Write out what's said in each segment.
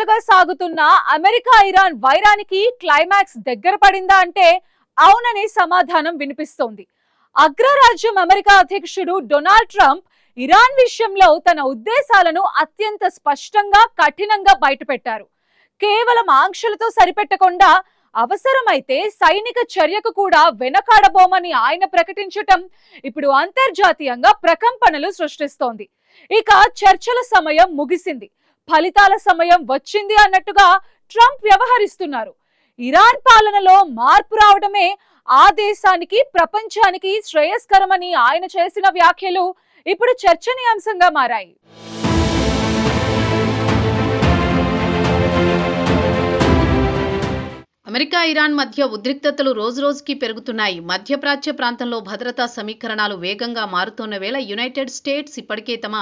సంవత్సరాలుగా సాగుతున్న America Iran వైరానికి climax దగ్గర పడిందా అంటే అవుననే సమాధానం వినిపిస్తోంది. అగ్రరాజ్యం అమెరికా అధ్యక్షుడు డొనాల్డ్ ట్రంప్ ఇరాన్ విషయంలో తన ఉద్దేశాలను అత్యంత స్పష్టంగా కఠినంగా బయటపెట్టారు. కేవలం ఆంక్షలతో సరిపెట్టకుండా అవసరమైతే సైనిక చర్యకు కూడా వెనకాడబోమని ఆయన ప్రకటించటం ఇప్పుడు అంతర్జాతీయంగా ప్రకంపనలు సృష్టిస్తోంది. ఇక చర్చల సమయం ముగిసింది, ఫలితాల సమయం వచ్చింది అన్నట్టుగా ట్రంప్ వ్యవహరిస్తున్నారు. ఇరాన్ పాలనలో మార్పు రావడమే ఆ దేశానికి ప్రపంచానికి శ్రేయస్కరమని ఆయన చేసిన వ్యాఖ్యలు ఇప్పుడు చర్చనీయాంశంగా మారాయి. అమెరికా ఇరాన్ మధ్య ఉద్రిక్తతలు రోజురోజుకి పెరుగుతున్నాయి. మధ్యప్రాచ్య ప్రాంతంలో భద్రతా సమీకరణాలు వేగంగా మారుతున్న వేళ యునైటెడ్ స్టేట్స్ ఇప్పటికే తమ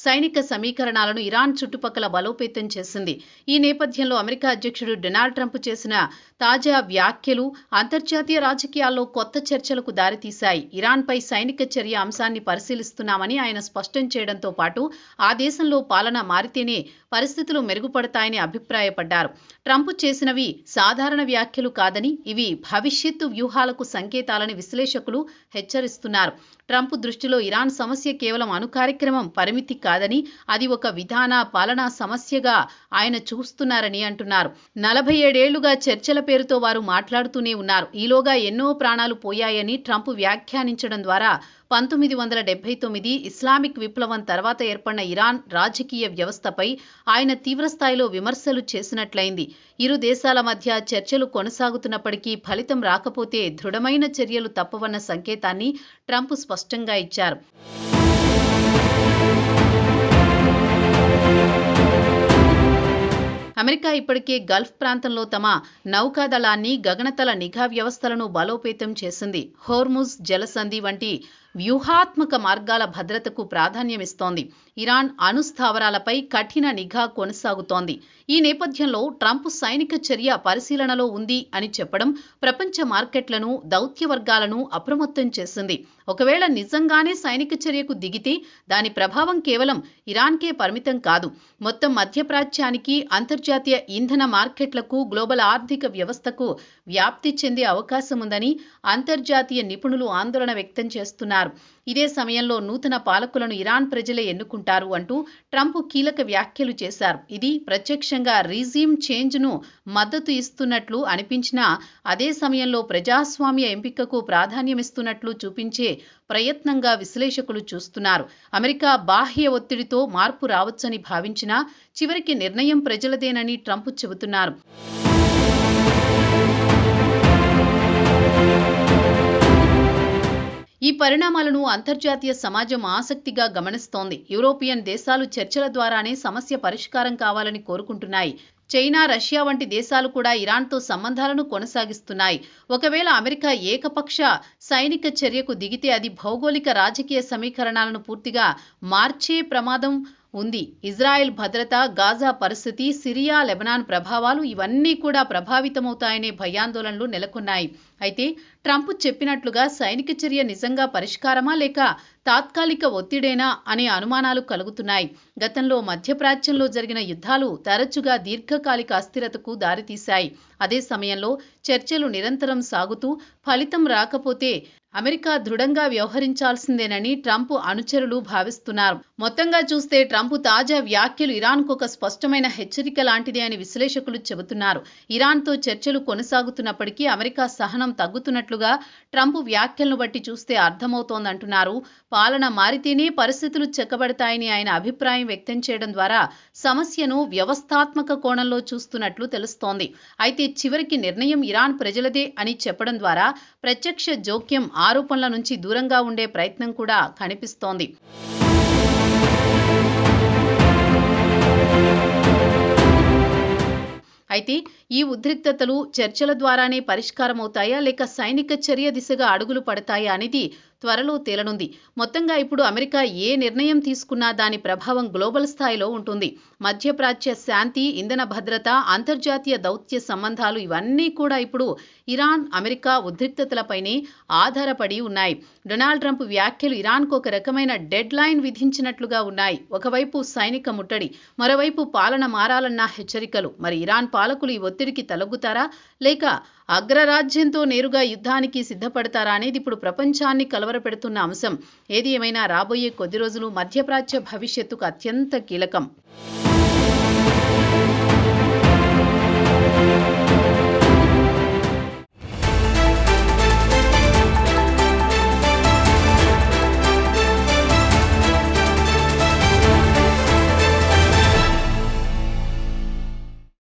సైనిక సమీకరణాలను ఇరాన్ చుట్టుపక్కల బలోపేతం చేసింది. ఈ నేపథ్యంలో అమెరికా అధ్యక్షుడు డొనాల్డ్ ట్రంప్ చేసిన తాజా వ్యాఖ్యలు అంతర్జాతీయ రాజకీయాల్లో కొత్త చర్చలకు దారితీశాయి. ఇరాన్పై సైనిక చర్య అంశాన్ని పరిశీలిస్తున్నామని ఆయన స్పష్టం చేయడంతో పాటు ఆ దేశంలో పాలన మారితేనే పరిస్థితులు మెరుగుపడతాయని అభిప్రాయపడ్డారు. ట్రంప్ చేసినవి సాధారణ వ్యాఖ్యలు కాదని, ఇవి భవిష్యత్తు వ్యూహాలకు సంకేతాలని విశ్లేషకులు హెచ్చరిస్తున్నారు. ట్రంప్ దృష్టిలో ఇరాన్ సమస్య కేవలం అణు కార్యక్రమం పరిమితి కాదని, అది ఒక విధాన పాలనా సమస్యగా ఆయన చూస్తున్నారని అంటున్నారు. 47 ఏళ్లుగా చర్చల పేరుతో వారు మాట్లాడుతూనే ఉన్నారు. ఈలోగా ఎన్నో ప్రాణాలు పోయాయని ట్రంప్ వ్యాఖ్యానించడం ద్వారా 1979 ఇస్లామిక్ విప్లవం తర్వాత ఏర్పడిన ఇరాన్ రాజకీయ వ్యవస్థపై ఆయన తీవ్రస్థాయిలో విమర్శలు చేసినట్లయింది. ఇరు దేశాల మధ్య చర్చలు కొనసాగుతున్నప్పటికీ ఫలితం రాకపోతే దృఢమైన చర్యలు తప్పవన్న సంకేతాన్ని ట్రంప్ స్పష్టంగా ఇచ్చారు. అమెరికా ఇప్పటికే గల్ఫ్ ప్రాంతంలో తమ నౌకాదళాన్ని, గగనతల నిఘా వ్యవస్థలను బలోపేతం చేసింది. హోర్ముజ్ జలసంధి వంటి వ్యూహాత్మక మార్గాల భద్రతకు ప్రాధాన్యమిస్తోంది. ఇరాన్ అణు స్థావరాలపై కఠిన నిఘా కొనసాగుతోంది. ఈ నేపథ్యంలో ట్రంప్ సైనిక చర్య పరిశీలనలో ఉంది అని చెప్పడం ప్రపంచ మార్కెట్లను, దౌత్య వర్గాలను అప్రమత్తం చేసింది. ఒకవేళ నిజంగానే సైనిక చర్యకు దిగితే దాని ప్రభావం కేవలం ఇరాన్కే పరిమితం కాదు, మొత్తం మధ్యప్రాచ్యానికి, అంతర్జాతీయ ఇంధన మార్కెట్లకు, గ్లోబల్ ఆర్థిక వ్యవస్థకు వ్యాప్తి చెందే అవకాశం ఉందని అంతర్జాతీయ నిపుణులు ఆందోళన వ్యక్తం చేస్తున్నారు. ఇదే సమయంలో నూతన పాలకులను ఇరాన్ ప్రజలే ఎన్నుకుంటారు అంటూ ట్రంప్ కీలక వ్యాఖ్యలు చేశారు. ఇది ప్రత్యక్షంగా రీజిమ్ చేంజ్ ను మద్దతు ఇస్తున్నట్లు అనిపించినా అదే సమయంలో ప్రజాస్వామ్య ఎంపికకు ప్రాధాన్యమిస్తున్నట్లు చూపించే ప్రయత్నంగా విశ్లేషకులు చూస్తున్నారు. అమెరికా బాహ్య ఒత్తిడితో మార్పు రావచ్చని భావించినా చివరికి నిర్ణయం ప్రజలదేనని ట్రంప్ చెబుతున్నారు. ఈ పరిణామాలను అంతర్జాతీయ సమాజం ఆసక్తిగా గమనిస్తోంది. యూరోపియన్ దేశాలు చర్చల ద్వారానే సమస్య పరిష్కారం కావాలని కోరుకుంటున్నాయి. చైనా, రష్యా వంటి దేశాలు కూడా ఇరాన్తో సంబంధాలను కొనసాగిస్తున్నాయి. ఒకవేళ అమెరికా ఏకపక్ష సైనిక చర్యకు దిగితే అది భౌగోళిక రాజకీయ సమీకరణాలను పూర్తిగా మార్చే ప్రమాదం ఉంది. ఇజ్రాయెల్ భద్రత, గాజా పరిస్థితి, సిరియా, లెబనాన్ ప్రభావాలు ఇవన్నీ కూడా ప్రభావితమవుతాయనే భయాందోళనలు నెలకొన్నాయి. అయితే ట్రంప్ చెప్పినట్లుగా సైనిక చర్య నిజంగా పరిష్కారమా లేక తాత్కాలిక ఒత్తిడేనా అనే అనుమానాలు కలుగుతున్నాయి. గతంలో మధ్యప్రాచ్యంలో జరిగిన యుద్ధాలు తరచుగా దీర్ఘకాలిక అస్థిరతకు దారితీశాయి. అదే సమయంలో చర్చలు నిరంతరం సాగుతూ ఫలితం రాకపోతే అమెరికా దృఢంగా వ్యవహరించాల్సిందేనని ట్రంప్ అనుచరులు భావిస్తున్నారు. మొత్తంగా చూస్తే ట్రంప్ తాజా వ్యాఖ్యలు ఇరాన్కు ఒక స్పష్టమైన హెచ్చరిక లాంటిదే అని విశ్లేషకులు చెబుతున్నారు. ఇరాన్తో చర్చలు కొనసాగుతున్నప్పటికీ అమెరికా సహనం తగ్గుతున్నట్లుగా ట్రంప్ వ్యాఖ్యలను బట్టి చూస్తే అర్థమవుతోందంటున్నారు. పాలన మారితేనే పరిస్థితులు చెక్కబడతాయని ఆయన అభిప్రాయం వ్యక్తం చేయడం ద్వారా సమస్యను వ్యవస్థాత్మక కోణంలో చూస్తున్నట్లు తెలుస్తోంది. అయితే చివరికి నిర్ణయం ఇరాన్ ప్రజలదే అని చెప్పడం ద్వారా ప్రత్యక్ష జోక్యం, ఆరోపణల నుంచి దూరంగా ఉండే ప్రయత్నం కూడా కనిపిస్తోంది. అయితే ఈ ఉద్రిక్తతలు చర్చల ద్వారానే పరిష్కారమవుతాయా లేక సైనిక చర్య దిశగా అడుగులు పడతాయా అనేది త్వరలో తేలనుంది. మొత్తంగా ఇప్పుడు అమెరికా ఏ నిర్ణయం తీసుకున్నా దాని ప్రభావం గ్లోబల్ స్థాయిలో ఉంటుంది. మధ్యప్రాచ్య శాంతి, ఇంధన భద్రత, అంతర్జాతీయ దౌత్య సంబంధాలు ఇవన్నీ కూడా ఇప్పుడు ఇరాన్, అమెరికా ఉద్రిక్తతలపైనే ఆధారపడి ఉన్నాయి. డొనాల్డ్ ట్రంప్ వ్యాఖ్యలు ఇరాన్కు ఒక రకమైన డెడ్ లైన్ విధించినట్లుగా ఉన్నాయి. ఒకవైపు సైనిక ముట్టడి, మరోవైపు పాలన మారాలన్న హెచ్చరికలు. మరి ఇరాన్ పాలకులు ఈ ఒత్తిడికి తలొగ్గుతారా లేక అగ్రరాజ్యంతో నేరుగా యుద్ధానికి సిద్ధపడతారా అనేది ఇప్పుడు ప్రపంచాన్ని కలవరపెడుతున్న అంశం. ఏది ఏమైనా రాబోయే కొద్ది రోజులు మధ్యప్రాచ్య భవిష్యత్తుకు అత్యంత కీలకం.